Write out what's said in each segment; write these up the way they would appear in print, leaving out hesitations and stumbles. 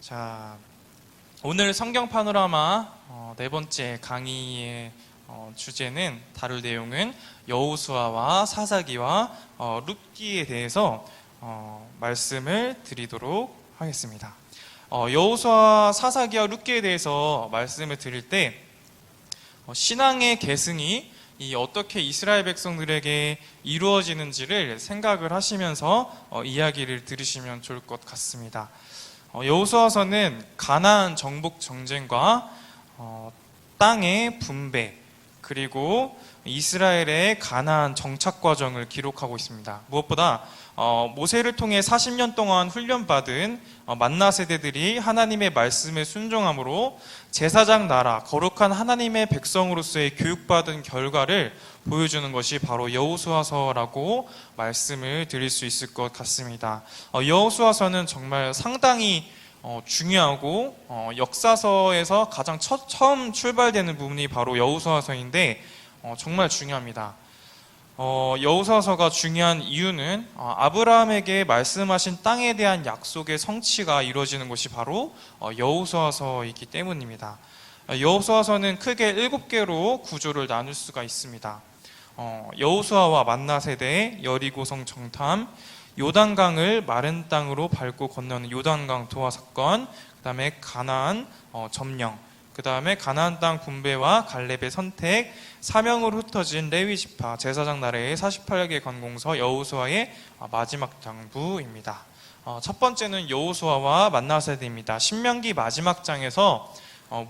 자, 오늘 성경 파노라마 네 번째 강의의 주제는 다룰 내용은 여호수아와 사사기와 룻기에 대해서 말씀을 드리도록 하겠습니다. 여호수아, 사사기와 룻기에 대해서 말씀을 드릴 때 신앙의 계승이 어떻게 이스라엘 백성들에게 이루어지는지를 생각을 하시면서 이야기를 들으시면 좋을 것 같습니다. 여호수아서는 가나안 정복 전쟁과 땅의 분배, 그리고 이스라엘의 가나안 정착 과정을 기록하고 있습니다. 무엇보다 모세를 통해 40년 동안 훈련받은 만나 세대들이 하나님의 말씀에 순종함으로 제사장 나라, 거룩한 하나님의 백성으로서의 교육받은 결과를 보여주는 것이 바로 여호수아서라고 말씀을 드릴 수 있을 것 같습니다. 여호수아서는 정말 상당히 중요하고 역사서에서 가장 처음 출발되는 부분이 바로 여호수아서인데 정말 중요합니다. 여호수아서가 중요한 이유는 아브라함에게 말씀하신 땅에 대한 약속의 성취가 이루어지는 것이 바로 여호수아서이기 때문입니다. 여호수아서는 크게 7개로 구조를 나눌 수가 있습니다. 여호수아와 만나 세대, 여리고성 정탐, 요단강을 마른 땅으로 밟고 건너는 요단강 도하 사건, 그 다음에 가나안 점령, 그 다음에 가나안 땅 분배와 갈렙의 선택, 사명으로 흩어진 레위 지파, 제사장 나라의 48개 관공서, 여호수아의 마지막 장부입니다. 첫 번째는 여호수아와 만나 세대입니다. 신명기 마지막 장에서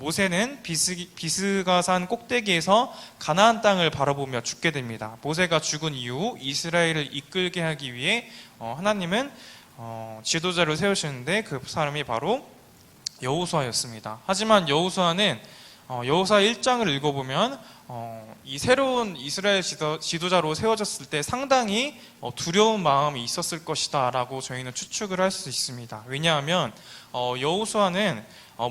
모세는 비스가산 꼭대기에서 가나안 땅을 바라보며 죽게 됩니다. 모세가 죽은 이후 이스라엘을 이끌게 하기 위해 하나님은 지도자를 세우시는데 그 사람이 바로 여호수아였습니다. 하지만 여호수아는 여호수아 1장을 읽어보면 이 새로운 이스라엘 지도자로 세워졌을 때 상당히 두려운 마음이 있었을 것이다 라고 저희는 추측을 할 수 있습니다. 왜냐하면 여호수아는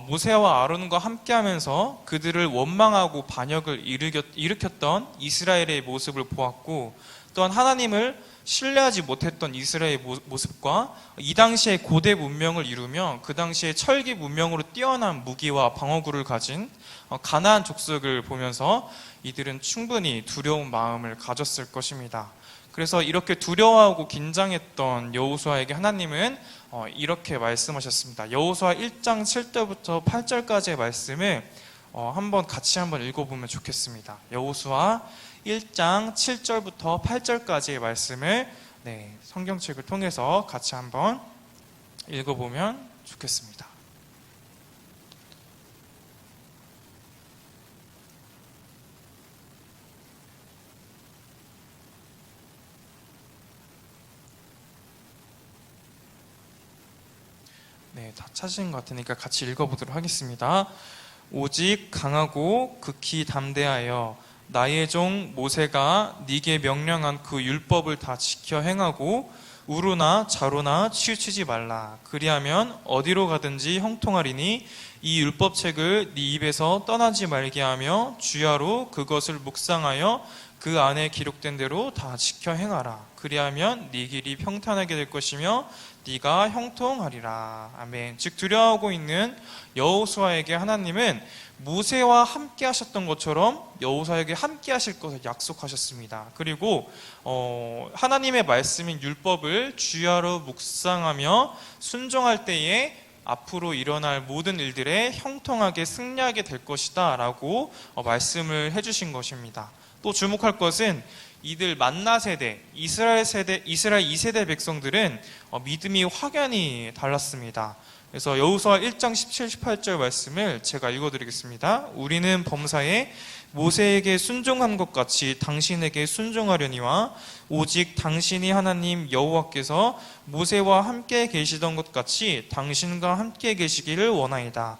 모세와 아론과 함께하면서 그들을 원망하고 반역을 일으켰던 이스라엘의 모습을 보았고, 또한 하나님을 신뢰하지 못했던 이스라엘의 모습과 이 당시에 고대 문명을 이루며 그 당시에 철기 문명으로 뛰어난 무기와 방어구를 가진 가나안 족속을 보면서 이들은 충분히 두려운 마음을 가졌을 것입니다. 그래서 이렇게 두려워하고 긴장했던 여호수아에게 하나님은 이렇게 말씀하셨습니다. 여호수아 1장 7절부터 8절까지의 말씀을 같이 한번 읽어보면 좋겠습니다. 여호수아 1장 7절부터 8절까지의 말씀을 성경책을 통해서 같이 한번 읽어보면 좋겠습니다. 다 찾으신 것 같으니까 같이 읽어보도록 하겠습니다. 오직 강하고 극히 담대하여 나의 종 모세가 네게 명령한 그 율법을 다 지켜 행하고 우로나 좌로나 치우치지 말라. 그리하면 어디로 가든지 형통하리니 이 율법책을 네 입에서 떠나지 말게 하며 주야로 그것을 묵상하여 그 안에 기록된 대로 다 지켜 행하라. 그리하면 네 길이 평탄하게 될 것이며 네가 형통하리라. 아멘. 즉 두려워하고 있는 여호수아에게 하나님은 모세와 함께 하셨던 것처럼 여호수아에게 함께 하실 것을 약속하셨습니다. 그리고 하나님의 말씀인 율법을 주야로 묵상하며 순종할 때에 앞으로 일어날 모든 일들에 형통하게 승리하게 될 것이다 라고 말씀을 해주신 것입니다. 또 주목할 것은 이들 만나 세대, 이스라엘 2세대 백성들은 믿음이 확연히 달랐습니다. 그래서 여호수아 1장 17, 18절 말씀을 제가 읽어드리겠습니다. 우리는 범사에 모세에게 순종한 것 같이 당신에게 순종하려니와 오직 당신이 하나님 여호와께서 모세와 함께 계시던 것 같이 당신과 함께 계시기를 원하이다.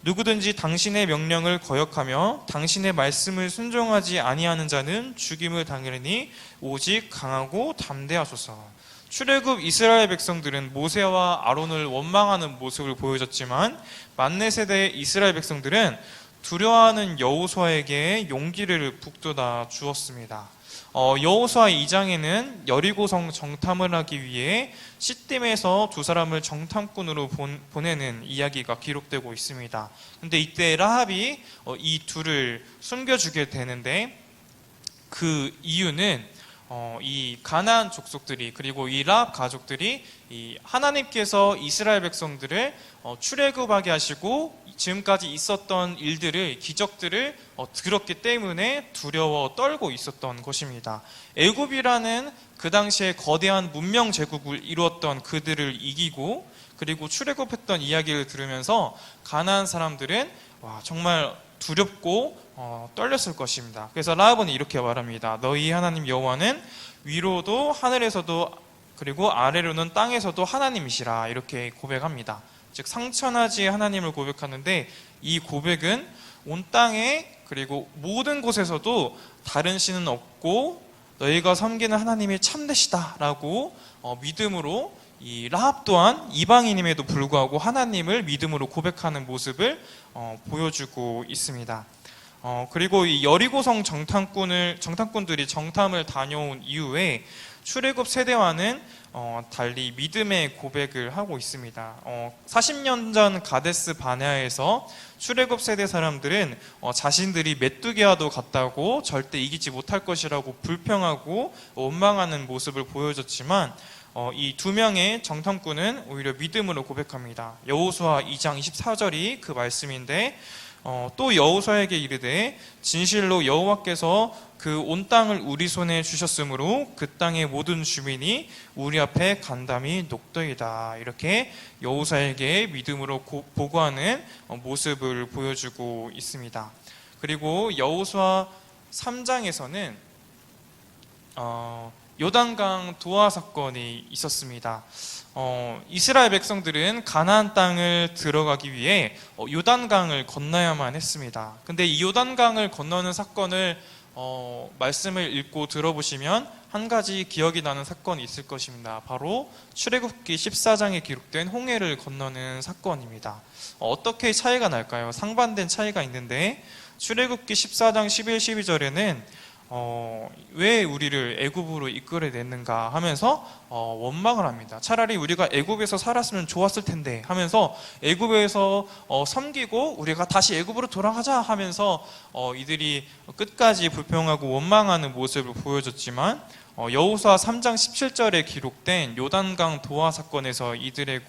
누구든지 당신의 명령을 거역하며 당신의 말씀을 순종하지 아니하는 자는 죽임을 당하리니 오직 강하고 담대하소서. 출애굽 이스라엘 백성들은 모세와 아론을 원망하는 모습을 보여줬지만 만내 세대의 이스라엘 백성들은 두려워하는 여호수아에게 용기를 북돋아 주었습니다. 여호수아 2장에는 여리고성 정탐을 하기 위해 시딤에서 두 사람을 정탐꾼으로 보내는 이야기가 기록되고 있습니다. 근데 이때 라합이 이 둘을 숨겨주게 되는데, 그 이유는 이 가나안 족속들이, 그리고 이 라합 가족들이 이 하나님께서 이스라엘 백성들을 출애굽하게 하시고 지금까지 있었던 일들을, 기적들을 들었기 때문에 두려워 떨고 있었던 것입니다. 애굽이라는 그 당시에 거대한 문명 제국을 이루었던 그들을 이기고, 그리고 출애굽했던 이야기를 들으면서 가나안 사람들은 정말 두렵고 떨렸을 것입니다. 그래서 라합은 이렇게 말합니다. 너희 하나님 여호와는 위로도 하늘에서도 그리고 아래로는 땅에서도 하나님이시라, 이렇게 고백합니다. 즉 상천하지 하나님을 고백하는데, 이 고백은 온 땅에 그리고 모든 곳에서도 다른 신은 없고 너희가 섬기는 하나님이 참되시다 라고 믿음으로, 이 라합 또한 이방인임에도 불구하고 하나님을 믿음으로 고백하는 모습을 보여주고 있습니다. 그리고 이 여리고성 정탐꾼들이 정탐을 다녀온 이후에 출애굽 세대와는 달리 믿음의 고백을 하고 있습니다. 40년 전 가데스 바네아에서 출애굽 세대 사람들은 자신들이 메뚜기와도 같다고 절대 이기지 못할 것이라고 불평하고 원망하는 모습을 보여줬지만, 이 두 명의 정탐꾼은 오히려 믿음으로 고백합니다. 여호수아 2장 24절이 그 말씀인데, 또 여호수아에게 이르되 진실로 여호와께서 그 온 땅을 우리 손에 주셨으므로 그 땅의 모든 주민이 우리 앞에 간담이 녹더이다, 이렇게 여호수아에게 믿음으로 보고하는 모습을 보여주고 있습니다. 그리고 여호수아 3장에서는 요단강 도하 사건이 있었습니다. 이스라엘 백성들은 가나안 땅을 들어가기 위해 요단강을 건너야만 했습니다. 근데 이 요단강을 건너는 사건을 말씀을 읽고 들어보시면 한 가지 기억이 나는 사건이 있을 것입니다. 바로 출애굽기 14장에 기록된 홍해를 건너는 사건입니다. 어떻게 차이가 날까요? 상반된 차이가 있는데, 출애굽기 14장 11, 12절에는 왜 우리를 애굽으로 이끌어냈는가 하면서 원망을 합니다. 차라리 우리가 애굽에서 살았으면 좋았을 텐데 하면서 애굽에서 섬기고 우리가 다시 애굽으로 돌아가자 하면서 이들이 끝까지 불평하고 원망하는 모습을 보여줬지만, 여호수아 3장 17절에 기록된 요단강 도하 사건에서 이들의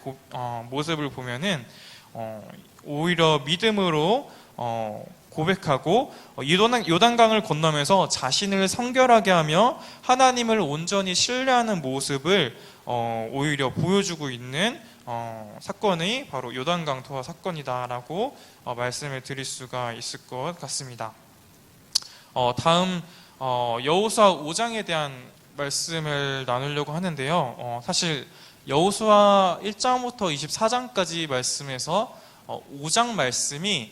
모습을 보면은 오히려 믿음으로 고백하고 요단강을 건너면서 자신을 성결하게 하며 하나님을 온전히 신뢰하는 모습을 오히려 보여주고 있는 사건이 바로 요단강 도하 사건이다라고 말씀을 드릴 수가 있을 것 같습니다. 다음 여호수아 5장에 대한 말씀을 나누려고 하는데요. 사실 여호수아 1장부터 24장까지 말씀에서 5장 말씀이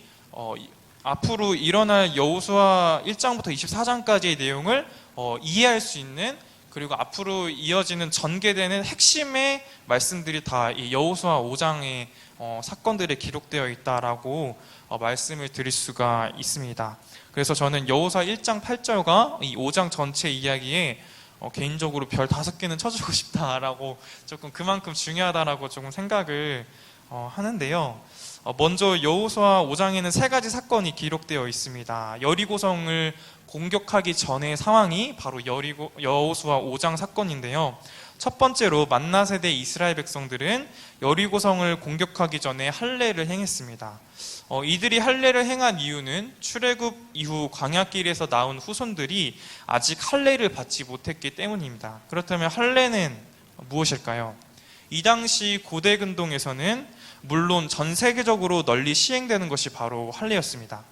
앞으로 일어날 여호수아 1장부터 24장까지의 내용을 이해할 수 있는, 그리고 앞으로 이어지는 전개되는 핵심의 말씀들이 다 이 여호수아 5장의 사건들에 기록되어 있다라고 말씀을 드릴 수가 있습니다. 그래서 저는 여호수아 1장 8절과 이 5장 전체 이야기에 개인적으로 별 5개는 쳐주고 싶다라고, 조금 그만큼 중요하다라고 조금 생각을 하는데요. 먼저 여호수아 5장에는 3가지 사건이 기록되어 있습니다. 여리고성을 공격하기 전의 상황이 바로 여호수아 5장 사건인데요. 첫 번째로 만나 세대 이스라엘 백성들은 여리고성을 공격하기 전에 할례를 행했습니다. 이들이 할례를 행한 이유는 출애굽 이후 광야길에서 나온 후손들이 아직 할례를 받지 못했기 때문입니다. 그렇다면 할례는 무엇일까요? 이 당시 고대 근동에서는 물론 전 세계적으로 널리 시행되는 것이 바로 할례였습니다.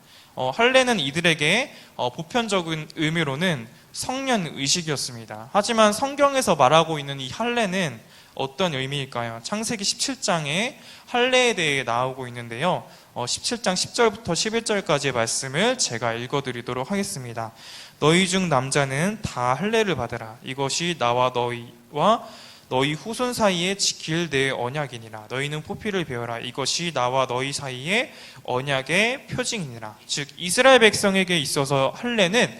할례는 이들에게 보편적인 의미로는 성년 의식이었습니다. 하지만 성경에서 말하고 있는 이 할례는 어떤 의미일까요? 창세기 17장에 할례에 대해 나오고 있는데요. 17장 10절부터 11절까지의 말씀을 제가 읽어드리도록 하겠습니다. 너희 중 남자는 다 할례를 받으라. 이것이 나와 너희와 너희 후손 사이에 지킬 내 언약이니라. 너희는 포피를 베어라. 이것이 나와 너희 사이에 언약의 표징이니라. 즉 이스라엘 백성에게 있어서 할례는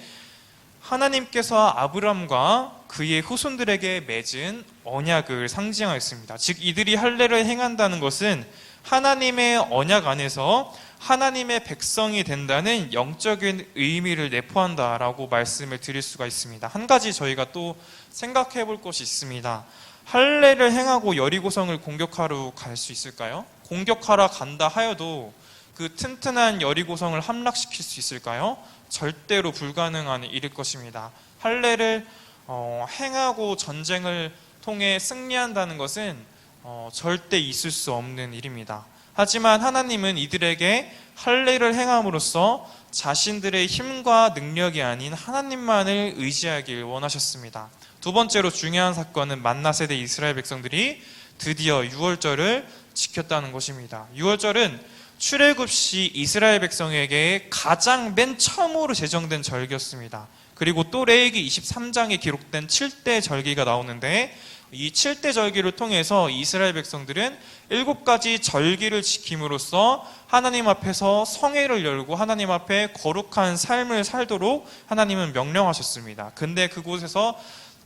하나님께서 아브람과 그의 후손들에게 맺은 언약을 상징하였습니다. 즉 이들이 할례를 행한다는 것은 하나님의 언약 안에서 하나님의 백성이 된다는 영적인 의미를 내포한다라고 말씀을 드릴 수가 있습니다. 한 가지 저희가 또 생각해 볼 것이 있습니다. 할례를 행하고 여리고성을 공격하러 갈 수 있을까요? 공격하러 간다 하여도 그 튼튼한 여리고성을 함락시킬 수 있을까요? 절대로 불가능한 일일 것입니다. 할례를 행하고 전쟁을 통해 승리한다는 것은 절대 있을 수 없는 일입니다. 하지만 하나님은 이들에게 할례를 행함으로써 자신들의 힘과 능력이 아닌 하나님만을 의지하길 원하셨습니다. 두 번째로 중요한 사건은 만나 세대 이스라엘 백성들이 드디어 유월절을 지켰다는 것입니다. 유월절은 출애굽 시 이스라엘 백성에게 가장 맨 처음으로 제정된 절기였습니다. 그리고 또 레위기 23장에 기록된 7대 절기가 나오는데 이 7대 절기를 통해서 이스라엘 백성들은 7가지 절기를 지킴으로써 하나님 앞에서 성회를 열고 하나님 앞에 거룩한 삶을 살도록 하나님은 명령하셨습니다. 근데 그곳에서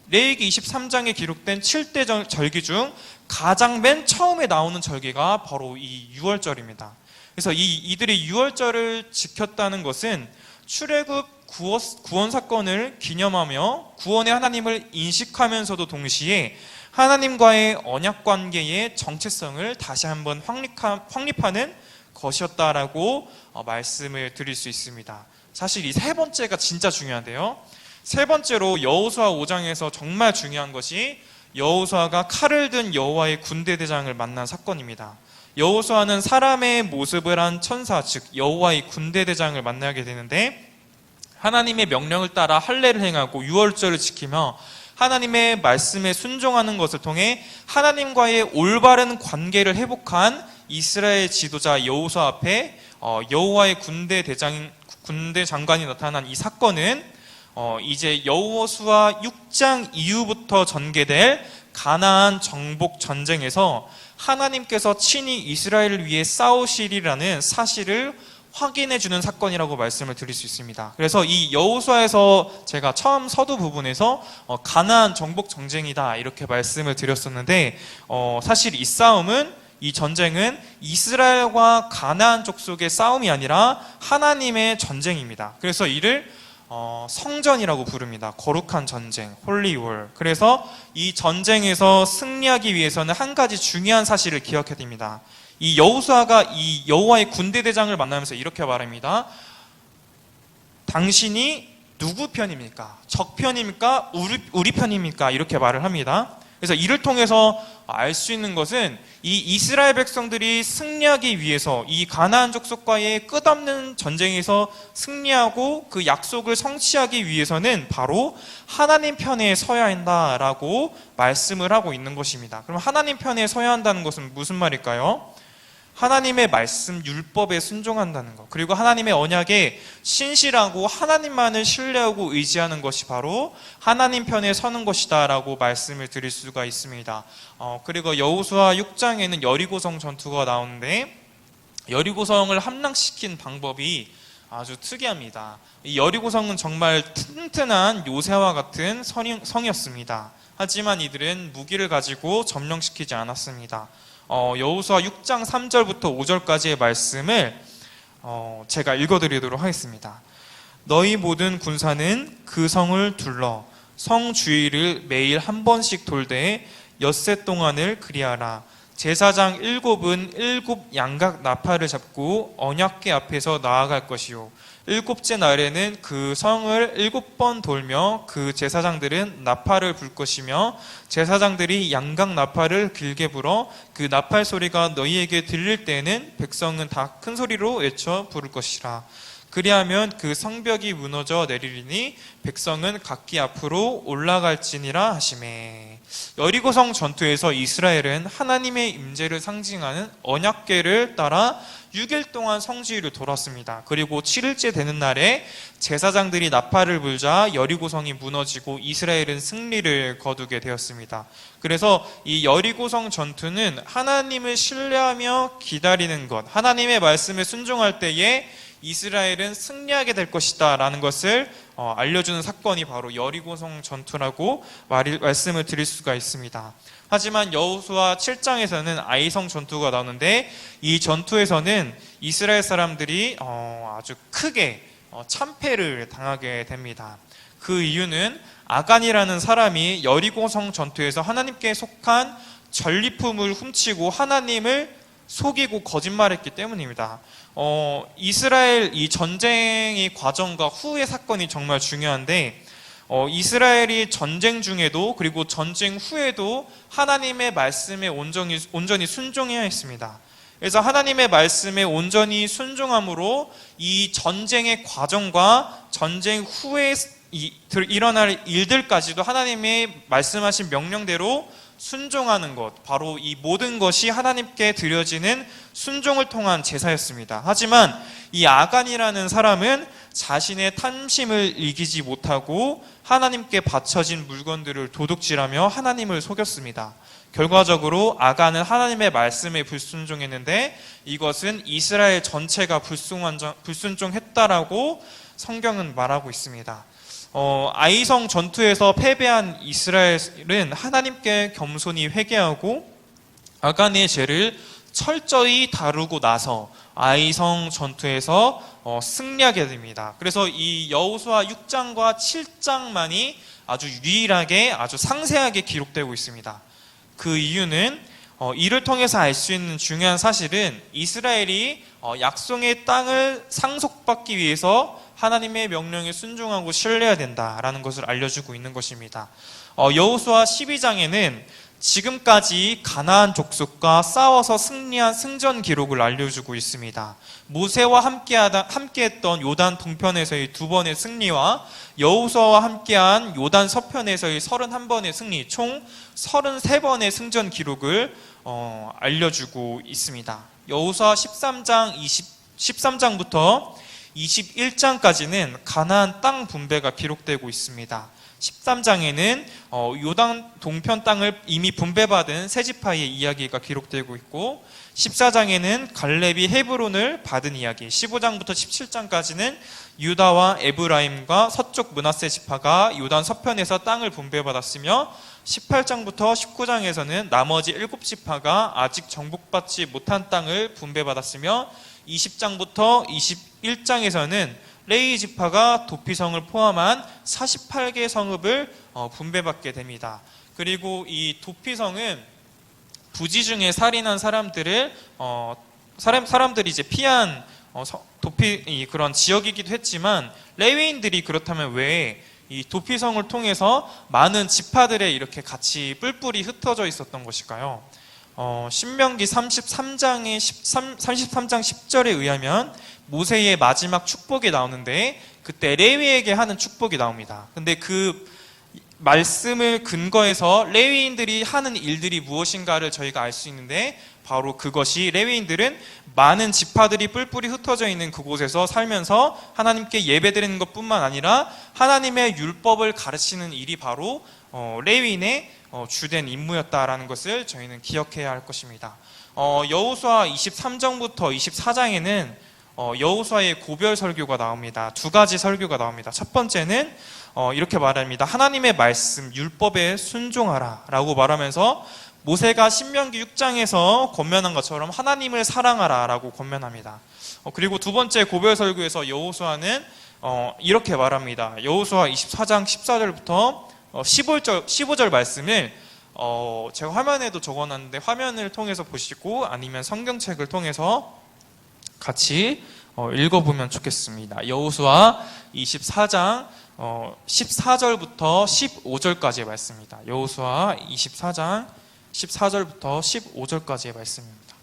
레위기 23장에 기록된 7대 절기 중 가장 맨 처음에 나오는 절기가 바로 이 유월절입니다. 그래서 이들이 유월절을 지켰다는 것은 출애굽 구원 사건을 기념하며 구원의 하나님을 인식하면서도 동시에 하나님과의 언약 관계의 정체성을 다시 한번 확립하는 것이었다라고 말씀을 드릴 수 있습니다. 사실 이 세 번째가 진짜 중요한데요. 세 번째로 여호수아 5장에서 정말 중요한 것이 여호수아가 칼을 든 여호와의 군대 대장을 만난 사건입니다. 여호수아는 사람의 모습을 한 천사, 즉 여호와의 군대 대장을 만나게 되는데 하나님의 명령을 따라 할례를 행하고 유월절을 지키며 하나님의 말씀에 순종하는 것을 통해 하나님과의 올바른 관계를 회복한 이스라엘 지도자 여호수아 앞에 여호와의 군대 장관이 나타난 이 사건은 이제 여호수아 6장 이후부터 전개될 가나안 정복 전쟁에서 하나님께서 친히 이스라엘을 위해 싸우시리라는 사실을 확인해 주는 사건이라고 말씀을 드릴 수 있습니다. 그래서 이 여호수아에서 제가 처음 서두 부분에서 가나안 정복 전쟁이다 이렇게 말씀을 드렸었는데 사실 이 싸움은 이 전쟁은 이스라엘과 가나안 족속의 싸움이 아니라 하나님의 전쟁입니다. 그래서 이를 성전이라고 부릅니다. 거룩한 전쟁, 홀리월. 그래서 이 전쟁에서 승리하기 위해서는 한 가지 중요한 사실을 기억해야 됩니다. 이 여호수아가 이 여호와의 군대 대장을 만나면서 이렇게 말합니다. 당신이 누구 편입니까? 적 편입니까? 우리 편입니까? 이렇게 말을 합니다. 그래서 이를 통해서 알 수 있는 것은 이 이스라엘 백성들이 승리하기 위해서 이 가나안 족속과의 끝없는 전쟁에서 승리하고 그 약속을 성취하기 위해서는 바로 하나님 편에 서야 한다라고 말씀을 하고 있는 것입니다. 그럼 하나님 편에 서야 한다는 것은 무슨 말일까요? 하나님의 말씀, 율법에 순종한다는 것, 그리고 하나님의 언약에 신실하고 하나님만을 신뢰하고 의지하는 것이 바로 하나님 편에 서는 것이다 라고 말씀을 드릴 수가 있습니다. 그리고 여호수아 6장에는 여리고성 전투가 나오는데 여리고성을 함락시킨 방법이 아주 특이합니다. 이 여리고성은 정말 튼튼한 요새와 같은 성이었습니다. 하지만 이들은 무기를 가지고 점령시키지 않았습니다. 여호수아 6장 3절부터 5절까지의 말씀을 제가 읽어드리도록 하겠습니다. 너희 모든 군사는 그 성을 둘러 성 주위를 매일 한 번씩 돌되 엿새 동안을 그리하라. 제사장 7은 7 양각 나팔을 잡고 언약궤 앞에서 나아갈 것이요 7째 날에는 그 성을 7번 돌며 그 제사장들은 나팔을 불 것이며 제사장들이 양각 나팔을 길게 불어 그 나팔 소리가 너희에게 들릴 때에는 백성은 다 큰 소리로 외쳐 부를 것이라. 그리하면 그 성벽이 무너져 내리리니 백성은 각기 앞으로 올라갈지니라 하시매. 여리고성 전투에서 이스라엘은 하나님의 임재를 상징하는 언약궤를 따라 6일 동안 성지를 돌았습니다. 그리고 7일째 되는 날에 제사장들이 나팔을 불자 여리고성이 무너지고 이스라엘은 승리를 거두게 되었습니다. 그래서 이 여리고성 전투는 하나님을 신뢰하며 기다리는 것, 하나님의 말씀에 순종할 때에 이스라엘은 승리하게 될 것이다 라는 것을 알려주는 사건이 바로 여리고성 전투라고 말씀을 드릴 수가 있습니다. 하지만 여호수아 7장에서는 아이성 전투가 나오는데 이 전투에서는 이스라엘 사람들이 아주 크게 참패를 당하게 됩니다. 그 이유는 아간이라는 사람이 여리고성 전투에서 하나님께 속한 전리품을 훔치고 하나님을 속이고 거짓말했기 때문입니다. 이스라엘 이 전쟁의 과정과 후의 사건이 정말 중요한데 이스라엘이 전쟁 중에도 그리고 전쟁 후에도 하나님의 말씀에 온전히 순종해야 했습니다. 그래서 하나님의 말씀에 온전히 순종함으로 이 전쟁의 과정과 전쟁 후에 일어날 일들까지도 하나님의 말씀하신 명령대로 순종하는 것, 바로 이 모든 것이 하나님께 드려지는 순종을 통한 제사였습니다. 하지만 이 아간이라는 사람은 자신의 탐심을 이기지 못하고 하나님께 바쳐진 물건들을 도둑질하며 하나님을 속였습니다. 결과적으로 아간은 하나님의 말씀에 불순종했는데 이것은 이스라엘 전체가 불순종했다라고 성경은 말하고 있습니다. 아이성 전투에서 패배한 이스라엘은 하나님께 겸손히 회개하고 아간의 죄를 철저히 다루고 나서 아이성 전투에서 승리하게 됩니다. 그래서 이 여호수아 6장과 7장만이 아주 유일하게 아주 상세하게 기록되고 있습니다. 그 이유는 이를 통해서 알 수 있는 중요한 사실은 이스라엘이 약속의 땅을 상속받기 위해서 하나님의 명령에 순종하고 신뢰해야 된다라는 것을 알려주고 있는 것입니다. 여호수아 12장에는 지금까지 가나안 족속과 싸워서 승리한 승전 기록을 알려주고 있습니다. 모세와 함께했던 요단 동편에서의 2번의 승리와 여호수아와 함께한 요단 서편에서의 31번의 승리, 총 33번의 승전 기록을 알려주고 있습니다. 여호수아 13장부터 21장까지는 가나안 땅 분배가 기록되고 있습니다. 13장에는 요단 동편 땅을 이미 분배받은 세 지파의 이야기가 기록되고 있고 14장에는 갈렙이 헤브론을 받은 이야기, 15장부터 17장까지는 유다와 에브라임과 서쪽 므낫세 지파가 요단 서편에서 땅을 분배받았으며 18장부터 19장에서는 나머지 7지파가 아직 정복받지 못한 땅을 분배받았으며 20장부터 21장에서는 레위 지파가 도피성을 포함한 48개 성읍을 분배받게 됩니다. 그리고 이 도피성은 부지 중에 살인한 사람들이 이제 피한 그런 지역이기도 했지만 레위인들이 그렇다면 왜 이 도피성을 통해서 많은 지파들에 이렇게 같이 뿔뿔이 흩어져 있었던 것일까요? 신명기 33장 10절에 의하면 모세의 마지막 축복이 나오는데 그때 레위에게 하는 축복이 나옵니다. 근데 그 말씀을 근거해서 레위인들이 하는 일들이 무엇인가를 저희가 알 수 있는데 바로 그것이 레위인들은 많은 지파들이 뿔뿔이 흩어져 있는 그곳에서 살면서 하나님께 예배드리는 것뿐만 아니라 하나님의 율법을 가르치는 일이 바로 레위인의 주된 임무였다라는 것을 저희는 기억해야 할 것입니다. 여호수아 23장부터 24장에는 여호수아의 고별 설교가 나옵니다. 2가지 설교가 나옵니다. 첫 번째는 이렇게 말합니다. 하나님의 말씀, 율법에 순종하라 라고 말하면서 모세가 신명기 6장에서 권면한 것처럼 하나님을 사랑하라 라고 권면합니다. 그리고 두 번째 고별 설교에서 여호수아는 이렇게 말합니다. 여호수아 24장 14절부터 15절 말씀을 제가 화면에도 적어놨는데 화면을 통해서 보시고 아니면 성경책을 통해서 같이 읽어보면 좋겠습니다. 여호수아 24장 14절부터 15절까지의 말씀입니다. 여호수아 24장 14절부터 15절까지의 말씀입니다.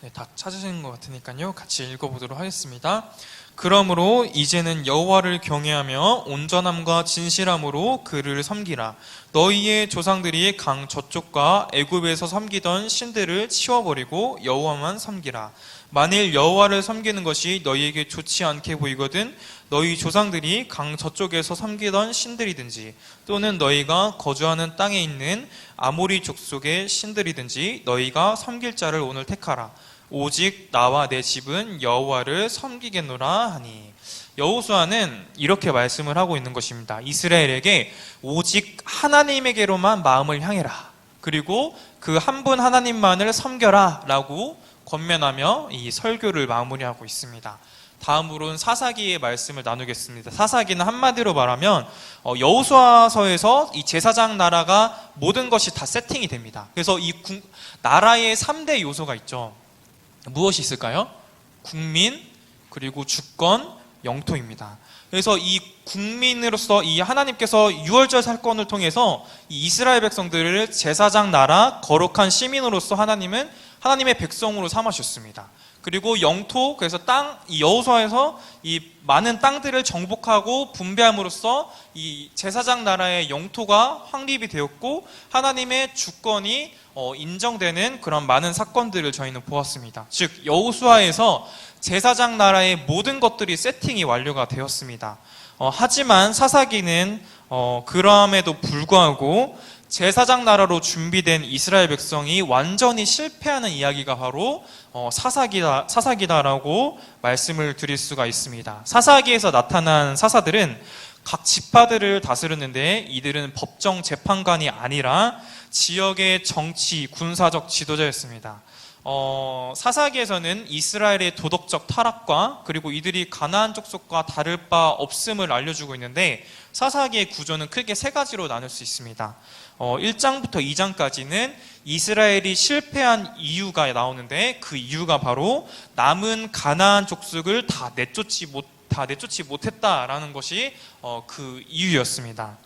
네, 다 찾으시는 것 같으니까요. 같이 읽어보도록 하겠습니다. 그러므로 이제는 여호와를 경외하며 온전함과 진실함으로 그를 섬기라. 너희의 조상들이 강 저쪽과 애굽에서 섬기던 신들을 치워버리고 여호와만 섬기라. 만일 여호와를 섬기는 것이 너희에게 좋지 않게 보이거든 너희 조상들이 강 저쪽에서 섬기던 신들이든지 또는 너희가 거주하는 땅에 있는 아모리 족속의 신들이든지 너희가 섬길 자를 오늘 택하라. 오직 나와 내 집은 여호와를 섬기겠노라 하니. 여호수아는 이렇게 말씀을 하고 있는 것입니다. 이스라엘에게 오직 하나님에게로만 마음을 향해라. 그리고 그 한 분 하나님만을 섬겨라 라고 권면하며 이 설교를 마무리하고 있습니다. 다음으로는 사사기의 말씀을 나누겠습니다. 사사기는 한마디로 말하면 여호수아서에서 이 제사장 나라가 모든 것이 다 세팅이 됩니다. 그래서 이 나라의 3대 요소가 있죠. 무엇이 있을까요? 국민, 그리고 주권, 영토입니다. 그래서 이 국민으로서 이 하나님께서 유월절 사건을 통해서 이 이스라엘 백성들을 제사장 나라, 거룩한 시민으로서 하나님의 백성으로 삼으셨습니다. 그리고 영토, 그래서 이 여호수아에서 이 많은 땅들을 정복하고 분배함으로써 이 제사장 나라의 영토가 확립이 되었고 하나님의 주권이 인정되는 그런 많은 사건들을 저희는 보았습니다. 즉 여호수아에서 제사장 나라의 모든 것들이 세팅이 완료가 되었습니다. 하지만 사사기는 그럼에도 불구하고 제사장 나라로 준비된 이스라엘 백성이 완전히 실패하는 이야기가 바로 사사기다라고 말씀을 드릴 수가 있습니다. 사사기에서 나타난 사사들은 각 지파들을 다스렸는데 이들은 법정 재판관이 아니라 지역의 정치, 군사적 지도자였습니다. 사사기에서는 이스라엘의 도덕적 타락과 그리고 이들이 가나안 족속과 다를 바 없음을 알려주고 있는데 사사기의 구조는 크게 세 가지로 나눌 수 있습니다. 1장부터 2장까지는 이스라엘이 실패한 이유가 나오는데 그 이유가 바로 남은 가나안 족속을 다 내쫓지 못했다라는 것이 그 이유였습니다.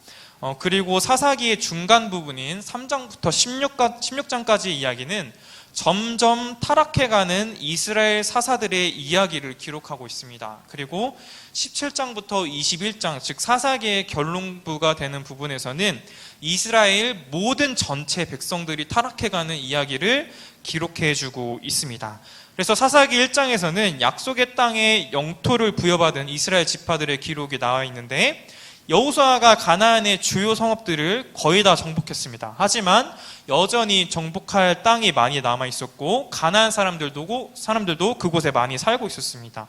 그리고 사사기의 중간 부분인 3장부터 16장까지의 이야기는 점점 타락해가는 이스라엘 사사들의 이야기를 기록하고 있습니다. 그리고 17장부터 21장, 즉 사사기의 결론부가 되는 부분에서는 이스라엘 모든 전체 백성들이 타락해가는 이야기를 기록해주고 있습니다. 그래서 사사기 1장에서는 약속의 땅에 영토를 부여받은 이스라엘 지파들의 기록이 나와 있는데 여호수아가 가나안의 주요 성읍들을 거의 다 정복했습니다. 하지만 여전히 정복할 땅이 많이 남아 있었고 가나안 사람들도 그곳에 많이 살고 있었습니다.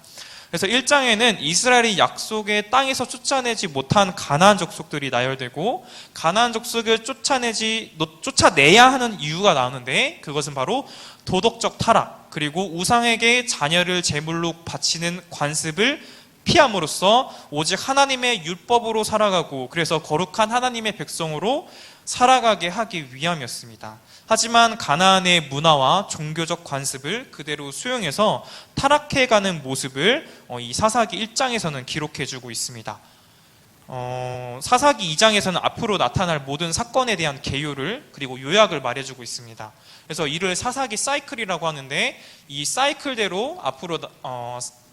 그래서 1장에는 이스라엘이 약속의 땅에서 쫓아내지 못한 가나안 족속들이 나열되고 가나안 족속을 쫓아내야 하는 이유가 나오는데 그것은 바로 도덕적 타락, 그리고 우상에게 자녀를 제물로 바치는 관습을 피함으로써 오직 하나님의 율법으로 살아가고 그래서 거룩한 하나님의 백성으로 살아가게 하기 위함이었습니다. 하지만 가나안의 문화와 종교적 관습을 그대로 수용해서 타락해가는 모습을 이 사사기 1장에서는 기록해주고 있습니다. 사사기 2장에서는 앞으로 나타날 모든 사건에 대한 개요를 그리고 요약을 말해주고 있습니다. 그래서 이를 사사기 사이클이라고 하는데 이 사이클대로 앞으로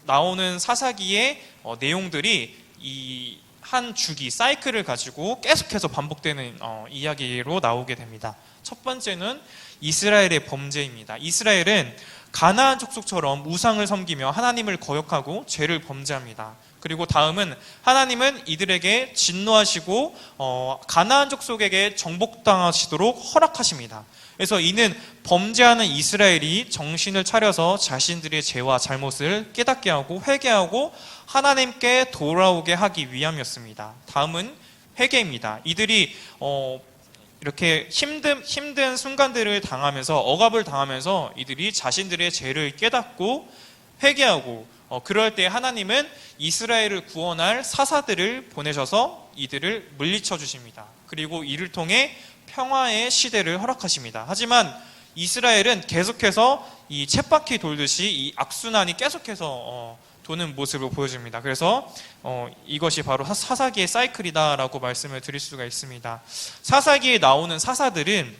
나오는 사사기의 내용들이 이 한 주기 사이클을 가지고 계속해서 반복되는 이야기로 나오게 됩니다. 첫 번째는 이스라엘의 범죄입니다. 이스라엘은 가나안 족속처럼 우상을 섬기며 하나님을 거역하고 죄를 범죄합니다. 그리고 다음은 하나님은 이들에게 진노하시고 가나안 족속에게 정복당하시도록 허락하십니다. 그래서 이는 범죄하는 이스라엘이 정신을 차려서 자신들의 죄와 잘못을 깨닫게 하고 회개하고 하나님께 돌아오게 하기 위함이었습니다. 다음은 회개입니다. 이들이 이렇게 힘든 순간들을 당하면서 억압을 당하면서 이들이 자신들의 죄를 깨닫고 회개하고 그럴 때 하나님은 이스라엘을 구원할 사사들을 보내셔서 이들을 물리쳐 주십니다. 그리고 이를 통해 평화의 시대를 허락하십니다. 하지만 이스라엘은 계속해서 이 쳇바퀴 돌듯이 이 악순환이 계속해서 도는 모습을 보여줍니다. 그래서 이것이 바로 사사기의 사이클이다라고 말씀을 드릴 수가 있습니다. 사사기에 나오는 사사들은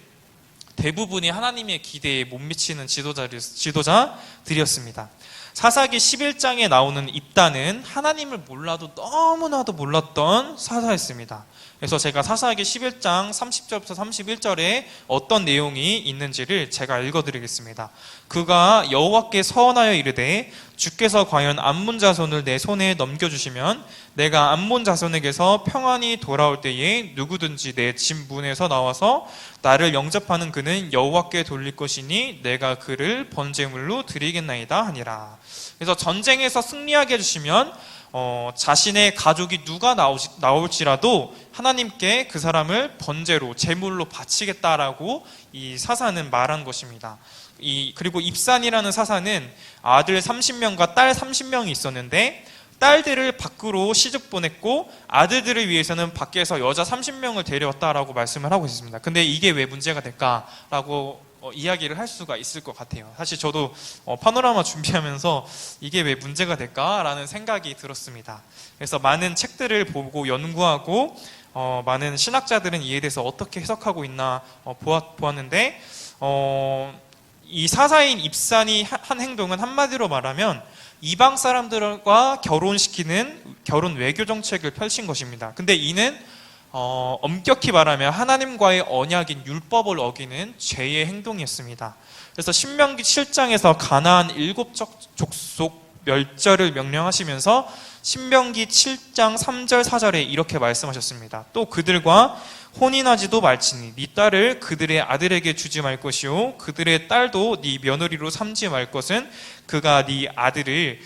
대부분이 하나님의 기대에 못 미치는 지도자들이었습니다. 사사기 11장에 나오는 입다는 하나님을 몰라도 너무나도 몰랐던 사사였습니다. 그래서 제가 사사기 11장 30절부터 31절에 어떤 내용이 있는지를 제가 읽어드리겠습니다. 그가 여호와께 서원하여 이르되 주께서 과연 암몬 자손을 내 손에 넘겨주시면 내가 암몬 자손에게서 평안히 돌아올 때에 누구든지 내 집 문에서 나와서 나를 영접하는 그는 여호와께 돌릴 것이니 내가 그를 번제물로 드리겠나이다 하니라. 그래서 전쟁에서 승리하게 해주시면 자신의 가족이 누가 나올지라도 하나님께 그 사람을 번제로 제물로 바치겠다라고 이 사사는 말한 것입니다. 그리고 입산이라는 사사는 아들 30명과 딸 30명이 있었는데 딸들을 밖으로 시집 보냈고 아들들을 위해서는 밖에서 여자 30명을 데려왔다라고 말씀을 하고 있습니다. 근데 이게 왜 문제가 될까라고 이야기를 할 수가 있을 것 같아요. 사실 저도 파노라마 준비하면서 이게 왜 문제가 될까라는 생각이 들었습니다. 그래서 많은 책들을 보고 연구하고 많은 신학자들은 이에 대해서 어떻게 해석하고 있나 보았는데 이 사사인 입산이 한 행동은 한마디로 말하면 이방 사람들과 결혼시키는 결혼 외교 정책을 펼친 것입니다. 근데 이는 엄격히 말하면 하나님과의 언약인 율법을 어기는 죄의 행동이었습니다. 그래서 신명기 7장에서 가나안 7족속 멸절을 명령하시면서 신명기 7장 3절 4절에 이렇게 말씀하셨습니다. 또 그들과 혼인하지도 말지니 네 딸을 그들의 아들에게 주지 말 것이요 그들의 딸도 네 며느리로 삼지 말 것은 그가 네 아들을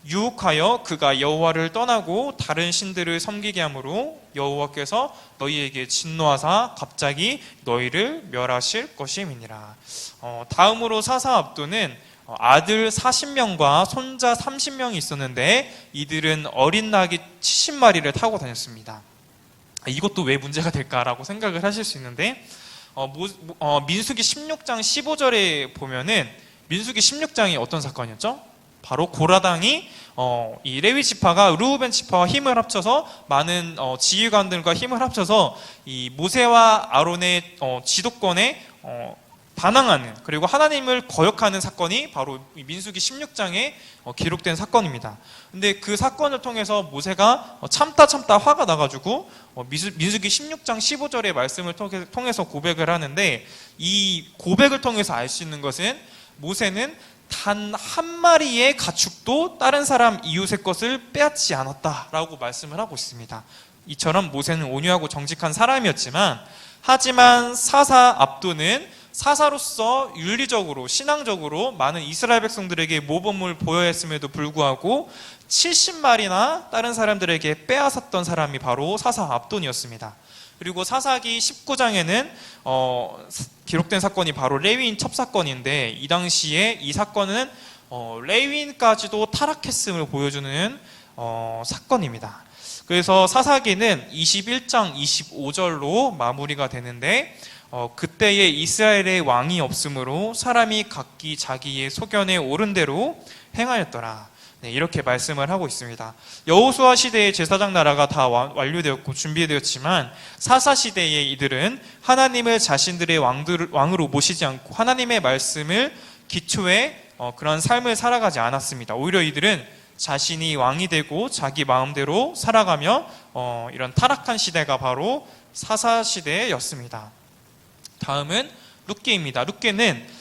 유혹하여 그가 여호와를 떠나고 다른 신들을 섬기게 하므로 여호와께서 너희에게 진노하사 갑자기 너희를 멸하실 것임이니라. 다음으로 사사 압도는 아들 40명과 손자 30명이 있었는데 이들은 어린 나귀 70마리를 타고 다녔습니다. 이것도 왜 문제가 될까라고 생각을 하실 수 있는데 민수기 16장 15절에 보면은 민수기 16장이 어떤 사건이었죠? 바로 고라당이 이 레위 지파가 르우벤 지파와 힘을 합쳐서 많은 지휘관들과 힘을 합쳐서 이 모세와 아론의 지도권에 반항하는 그리고 하나님을 거역하는 사건이 바로 민수기 16장에 기록된 사건입니다. 근데 그 사건을 통해서 모세가 참다 화가 나가지고 민수기 16장 15절의 말씀을 통해서 고백을 하는데 이 고백을 통해서 알 수 있는 것은 모세는 단 한 마리의 가축도 다른 사람 이웃의 것을 빼앗지 않았다라고 말씀을 하고 있습니다. 이처럼 모세는 온유하고 정직한 사람이었지만 하지만 사사 압도는 사사로서 윤리적으로 신앙적으로 많은 이스라엘 백성들에게 모범을 보여야 했음에도 불구하고 70마리나 다른 사람들에게 빼앗았던 사람이 바로 사사 압돈이었습니다. 그리고 사사기 19장에는 기록된 사건이 바로 레위인 첩사건인데 이 당시에 이 사건은 레위인까지도 타락했음을 보여주는 사건입니다. 그래서 사사기는 21장 25절로 마무리가 되는데 그때에 이스라엘의 왕이 없으므로 사람이 각기 자기의 소견에 옳은 대로 행하였더라. 네, 이렇게 말씀을 하고 있습니다. 여호수아 시대의 제사장 나라가 다 완료되었고 준비되었지만 사사 시대의 이들은 하나님을 자신들의 왕으로 모시지 않고 하나님의 말씀을 기초에 그런 삶을 살아가지 않았습니다. 오히려 이들은 자신이 왕이 되고 자기 마음대로 살아가며 이런 타락한 시대가 바로 사사 시대였습니다. 다음은 룻기입니다. 룻기는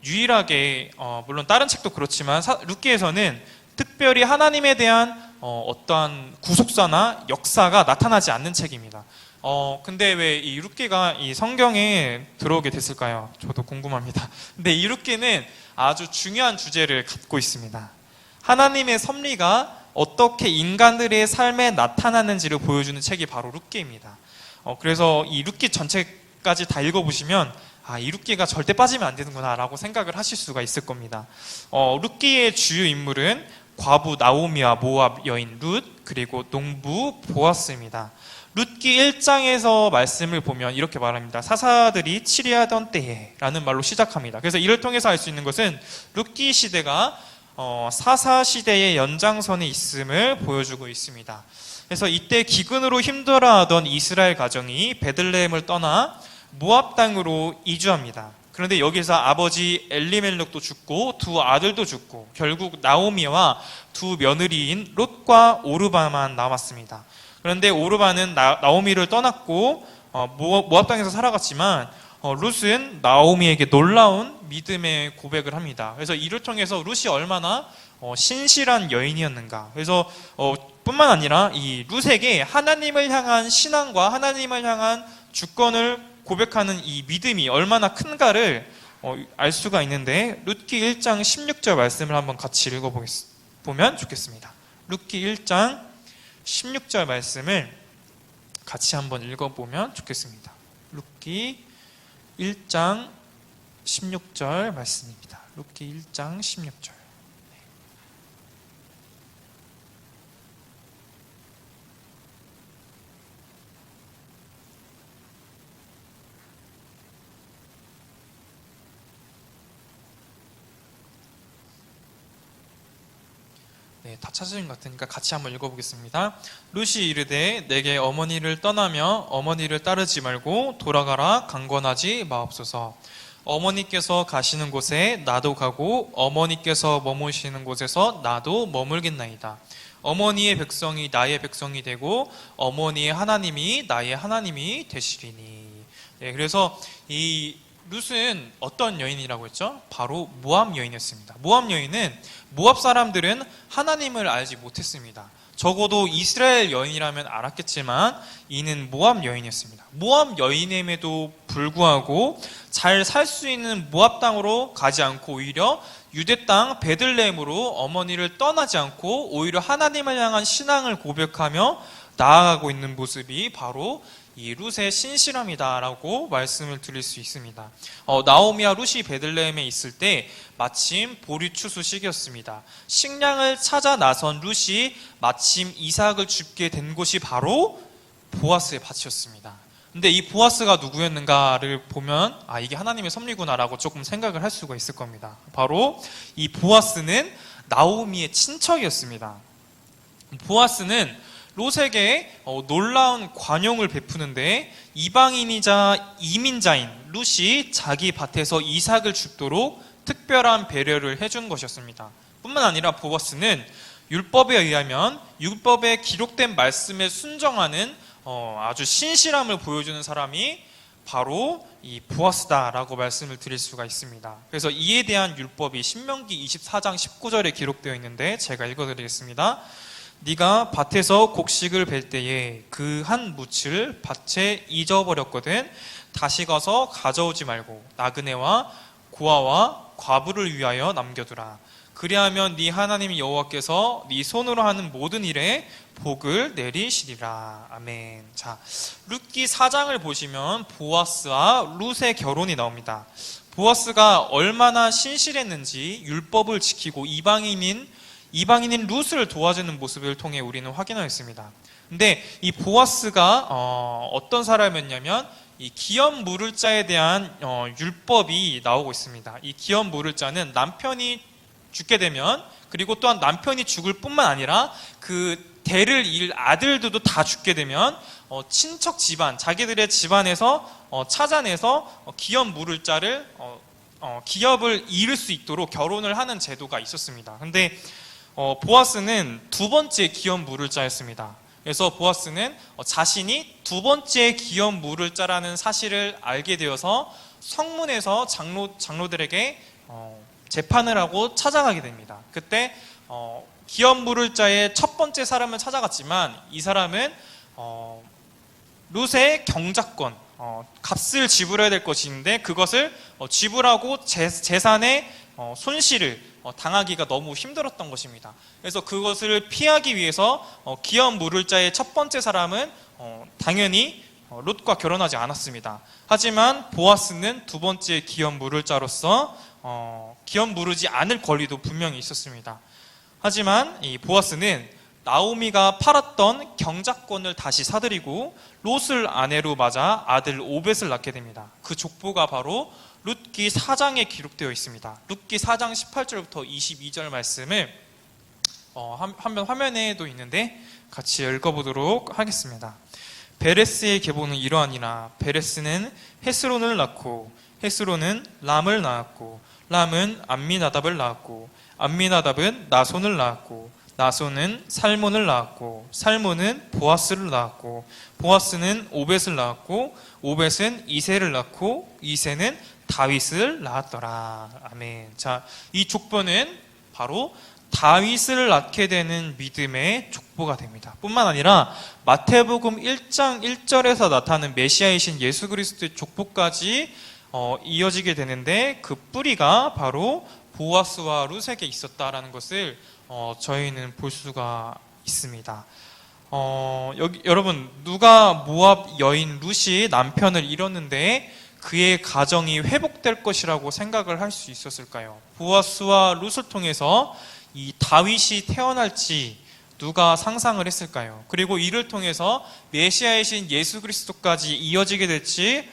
유일하게 물론 다른 책도 그렇지만 룻기에서는 특별히 하나님에 대한 어떠한 구속사나 역사가 나타나지 않는 책입니다. 근데 왜 이 룻기가 이 성경에 들어오게 됐을까요? 저도 궁금합니다. 근데 이 룻기는 아주 중요한 주제를 갖고 있습니다. 하나님의 섭리가 어떻게 인간들의 삶에 나타나는지를 보여주는 책이 바로 룻기입니다. 그래서 이 룻기 전체까지 다 읽어보시면 이 룻기가 절대 빠지면 안 되는구나 라고 생각을 하실 수가 있을 겁니다. 룻기의 주요 인물은 과부 나오미와 모압 여인 룻 그리고 농부 보아스입니다. 룻기 1장에서 말씀을 보면 이렇게 말합니다. 사사들이 치리하던 때에 라는 말로 시작합니다. 그래서 이를 통해서 알 수 있는 것은 룻기 시대가 사사 시대의 연장선에 있음을 보여주고 있습니다. 그래서 이때 기근으로 힘들어하던 이스라엘 가정이 베들레헴을 떠나 모압 땅으로 이주합니다. 그런데 여기서 아버지 엘리멜렉도 죽고 두 아들도 죽고 결국 나오미와 두 며느리인 롯과 오르바만 남았습니다. 그런데 오르바는 나오미를 떠났고 모압 땅에서 살아갔지만 룻은 나오미에게 놀라운 믿음의 고백을 합니다. 그래서 이를 통해서 룻이 얼마나 신실한 여인이었는가. 그래서 뿐만 아니라 이 룻에게 하나님을 향한 신앙과 하나님을 향한 주권을 고백하는 이 믿음이 얼마나 큰가를 알 수가 있는데, 룻기 1장 16절 말씀을 한번 같이 읽어보면 좋겠습니다. 룻기 1장 16절 말씀을 같이 한번 읽어보면 좋겠습니다. 룻기 1장 16절 말씀입니다. 룻기 1장 16절. 네, 다 찾으신 것 같으니까 같이 한번 읽어보겠습니다. 룻이 이르되 내게 어머니를 떠나며 어머니를 따르지 말고 돌아가라 강권하지 마옵소서. 어머니께서 가시는 곳에 나도 가고 어머니께서 머무시는 곳에서 나도 머물겠나이다. 어머니의 백성이 나의 백성이 되고 어머니의 하나님이 나의 하나님이 되시리니. 네, 그래서 이 룻은 어떤 여인이라고 했죠? 바로 모압 여인이었습니다. 모압 여인은, 모압 사람들은 하나님을 알지 못했습니다. 적어도 이스라엘 여인이라면 알았겠지만 이는 모압 여인이었습니다. 모압 여인임에도 불구하고 잘 살 수 있는 모압 땅으로 가지 않고 오히려 유대 땅 베들레헴으로 어머니를 떠나지 않고 오히려 하나님을 향한 신앙을 고백하며 나아가고 있는 모습이 바로 이 룻의 신실함이다라고 말씀을 드릴 수 있습니다. 나오미와 룻이 베들레헴에 있을 때 마침 보리추수 시기였습니다. 식량을 찾아 나선 룻이 마침 이삭을 줍게 된 곳이 바로 보아스의 밭이었습니다. 근데 이 보아스가 누구였는가를 보면 이게 하나님의 섭리구나라고 조금 생각을 할 수가 있을 겁니다. 바로 이 보아스는 나오미의 친척이었습니다. 보아스는 롯에게 놀라운 관용을 베푸는데 이방인이자 이민자인 룻이 자기 밭에서 이삭을 줍도록 특별한 배려를 해준 것이었습니다. 뿐만 아니라 보아스는 율법에 의하면 율법에 기록된 말씀에 순종하는 아주 신실함을 보여주는 사람이 바로 이 보아스다라고 말씀을 드릴 수가 있습니다. 그래서 이에 대한 율법이 신명기 24장 19절에 기록되어 있는데 제가 읽어드리겠습니다. 네가 밭에서 곡식을 벨 때에 그 한 묻을 밭에 잊어버렸거든 다시 가서 가져오지 말고 나그네와 고아와 과부를 위하여 남겨두라. 그리하면 네 하나님 여호와께서 네 손으로 하는 모든 일에 복을 내리시리라. 아멘. 자, 룻기 4장을 보시면 보아스와 룻의 결혼이 나옵니다. 보아스가 얼마나 신실했는지 율법을 지키고 이방인인 룻을 도와주는 모습을 통해 우리는 확인하였습니다. 근데 이 보아스가 어떤 사람이었냐면 이 기업 물을 자에 대한 율법이 나오고 있습니다. 이 기업 물을 자는 남편이 죽게 되면, 그리고 또한 남편이 죽을 뿐만 아니라 그 대를 이을 아들들도 다 죽게 되면 친척 집안, 자기들의 집안에서 찾아내서 기업 물을 자를 기업을 이을 수 있도록 결혼을 하는 제도가 있었습니다. 근데 보아스는 두 번째 기업 물을 자였습니다. 그래서 보아스는 자신이 두 번째 기업 물을 자라는 사실을 알게 되어서 성문에서 장로들에게 재판을 하고 찾아가게 됩니다. 그때 기업 물을 자의 첫 번째 사람을 찾아갔지만 이 사람은 룻의 경작권, 값을 지불해야 될 것인데 그것을 지불하고 재산의 손실을 당하기가 너무 힘들었던 것입니다. 그래서 그것을 피하기 위해서 기업 물을 자의 첫 번째 사람은 당연히 롯과 결혼하지 않았습니다. 하지만 보아스는 두 번째 기업 물을 자로서 기업 물으지 않을 권리도 분명히 있었습니다. 하지만 이 보아스는 나오미가 팔았던 경작권을 다시 사들이고 롯을 아내로 맞아 아들 오벳을 낳게 됩니다. 그 족보가 바로 룻기 4장에 기록되어 있습니다. 룻기 4장 18절부터 22절 말씀을 화면에도 있는데 같이 읽어보도록 하겠습니다. 베레스의 계보는 이러하니라. 베레스는 헤스론을 낳고 헤스론은 람을 낳았고 람은 암미나답을 낳았고 암미나답은 나손을 낳았고 나손은 살몬을 낳았고 살몬은 보아스를 낳았고 보아스는 오벳을 낳았고 오벳은 이새를 낳고 이새는 다윗을 낳았더라. 아멘. 자, 이 족보는 바로 다윗을 낳게 되는 믿음의 족보가 됩니다. 뿐만 아니라 마태복음 1장 1절에서 나타나는 메시아이신 예수 그리스도의 족보까지 이어지게 되는데 그 뿌리가 바로 보아스와 룻에게 있었다라는 것을 저희는 볼 수가 있습니다. 여러분, 누가 모압 여인 룻이 남편을 잃었는데 그의 가정이 회복될 것이라고 생각을 할 수 있었을까요? 보아스와 룻을 통해서 이 다윗이 태어날지 누가 상상을 했을까요? 그리고 이를 통해서 메시아이신 예수 그리스도까지 이어지게 될지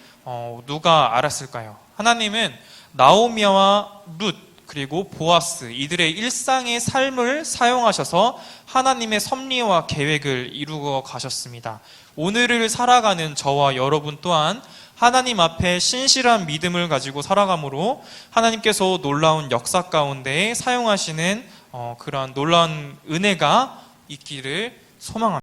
누가 알았을까요? 하나님은 나오미와 룻 그리고 보아스 이들의 일상의 삶을 사용하셔서 하나님의 섭리와 계획을 이루어 가셨습니다. 오늘을 살아가는 저와 여러분 또한 하나님 앞에 신실한 믿음을 가지고 살아감으로 하나님께서 놀라운 역사 가운데 사용하시는 그러한 놀라운 은혜가 있기를 소망합니다.